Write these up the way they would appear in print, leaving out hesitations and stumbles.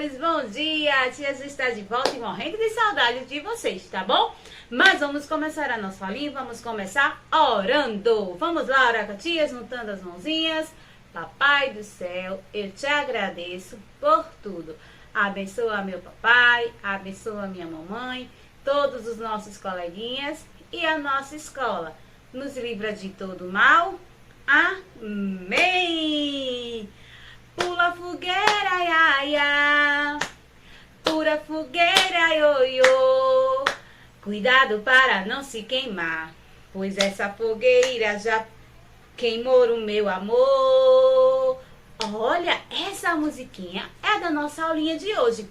amores, bom dia! A tia Ju está de volta e morrendo de saudade de vocês, tá bom? Mas vamos começar a nossa aulinha, vamos começar orando. Vamos lá orar com a tia, juntando as mãozinhas. Papai do céu, eu te agradeço por tudo. Abençoa meu papai, abençoa minha mamãe, todos os nossos coleguinhas e a nossa escola. Nos livra de todo mal. Amém! Pula fogueira, ia, ia. Pura fogueira, ioiô. Cuidado para não se queimar, pois essa fogueira já queimou o meu amor. Olha, essa musiquinha é da nossa aulinha de hoje.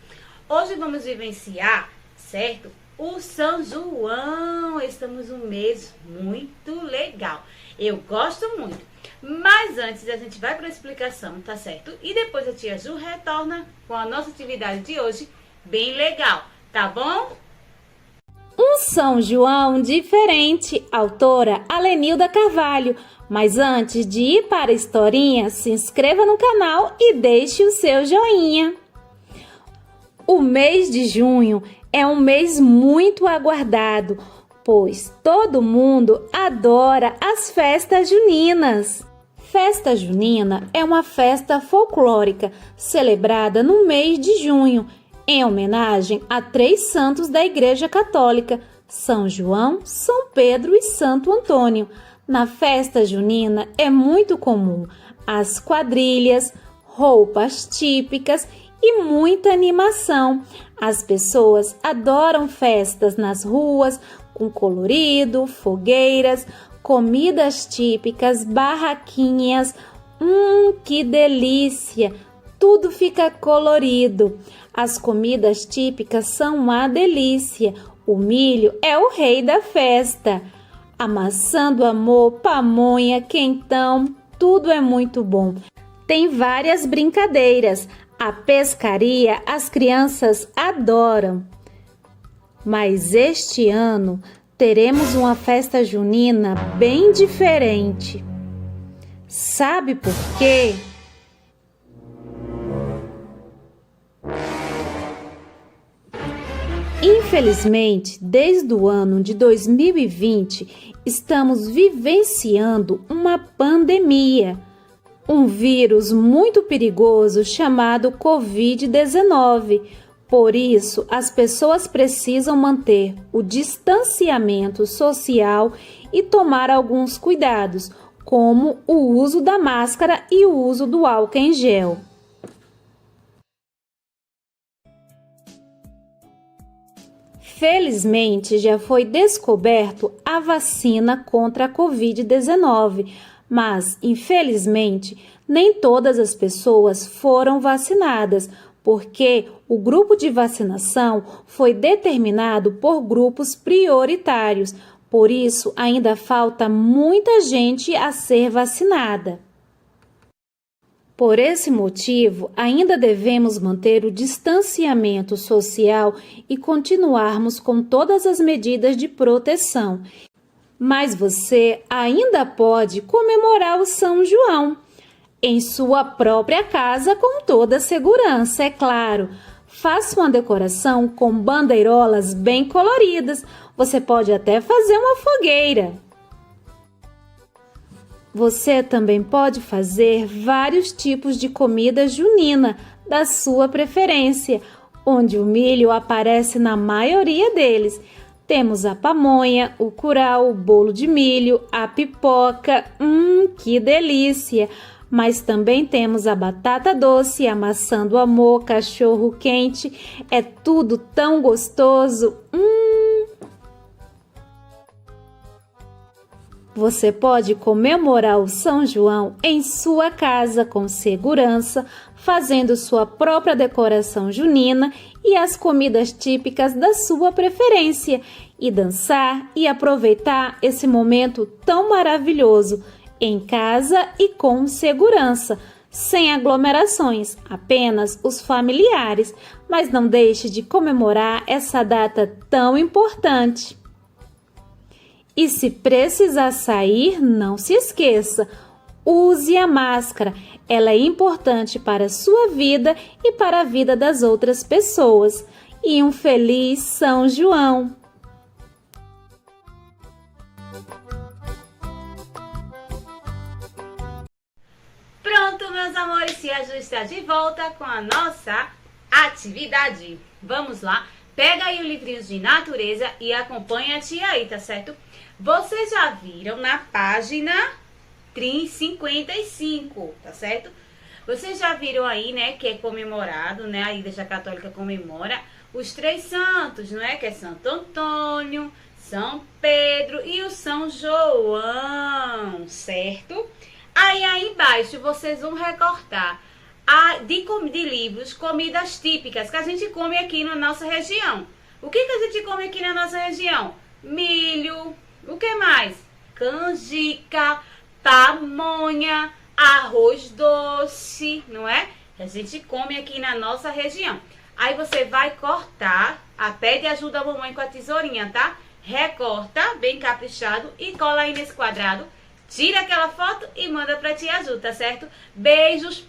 Hoje vamos vivenciar, certo? O São João. Estamos num mês muito legal. Eu gosto muito. Mas antes a gente vai para a explicação, tá certo? E depois a tia Ju retorna com a nossa atividade de hoje, bem legal, tá bom? Um São João diferente, autora Alenilda Carvalho. Mas antes de ir para a historinha, se inscreva no canal e deixe o seu joinha. O mês de junho é um mês muito aguardado, pois todo mundo adora as festas juninas. Festa junina é uma festa folclórica celebrada no mês de junho, em homenagem a 3 santos da Igreja Católica, São João, São Pedro e Santo Antônio. Na festa junina é muito comum as quadrilhas, roupas típicas e muita animação. As pessoas adoram festas nas ruas, com colorido, fogueiras, comidas típicas, barraquinhas. Que delícia! Tudo fica colorido. As comidas típicas são uma delícia. O milho é o rei da festa. A maçã do amor, pamonha, quentão, tudo é muito bom. Tem várias brincadeiras. A pescaria as crianças adoram. Mas este ano teremos uma festa junina bem diferente. Sabe por quê? Infelizmente, desde o ano de 2020, estamos vivenciando uma pandemia, um vírus muito perigoso chamado Covid-19. Por isso, as pessoas precisam manter o distanciamento social e tomar alguns cuidados, como o uso da máscara e o uso do álcool em gel. Felizmente, já foi descoberto a vacina contra a Covid-19, mas, infelizmente, nem todas as pessoas foram vacinadas, porque o grupo de vacinação foi determinado por grupos prioritários. Por isso, ainda falta muita gente a ser vacinada. Por esse motivo, ainda devemos manter o distanciamento social e continuarmos com todas as medidas de proteção. Mas você ainda pode comemorar o São João em sua própria casa com toda a segurança, é claro. Faça uma decoração com bandeirolas bem coloridas. Você pode até fazer uma fogueira. Você também pode fazer vários tipos de comida junina da sua preferência, onde o milho aparece na maioria deles. Temos a pamonha, o curau, o bolo de milho, a pipoca. Que delícia! Mas também temos a batata doce, a maçã do amor, cachorro quente. É tudo tão gostoso. Você pode comemorar o São João em sua casa com segurança, fazendo sua própria decoração junina e as comidas típicas da sua preferência, e dançar e aproveitar esse momento tão maravilhoso em casa e com segurança, sem aglomerações, apenas os familiares. Mas não deixe de comemorar essa data tão importante. E se precisar sair, não se esqueça, Use a máscara. Ela é importante para a sua vida e para a vida das outras pessoas. E um feliz São João! Pronto, meus amores, se a Ju está de volta com a nossa atividade. Vamos lá, pega aí o livrinho de natureza e acompanha a tia aí, tá certo? Vocês já viram na página 55, tá certo? Vocês já viram aí, né, que é comemorado, né, a Igreja Católica comemora os 3 santos, não é? Que é Santo Antônio, São Pedro e o São João, certo? Aí embaixo vocês vão recortar de livros, comidas típicas que a gente come aqui na nossa região. O que a gente come aqui na nossa região? Milho, o que mais? Canjica, pamonha, arroz doce, não é? Que a gente come aqui na nossa região. Aí você vai cortar, pede ajuda a mamãe com a tesourinha, tá? Recorta, bem caprichado e cola aí nesse quadrado. Tira aquela foto e manda pra tia Ju, tá certo? Beijos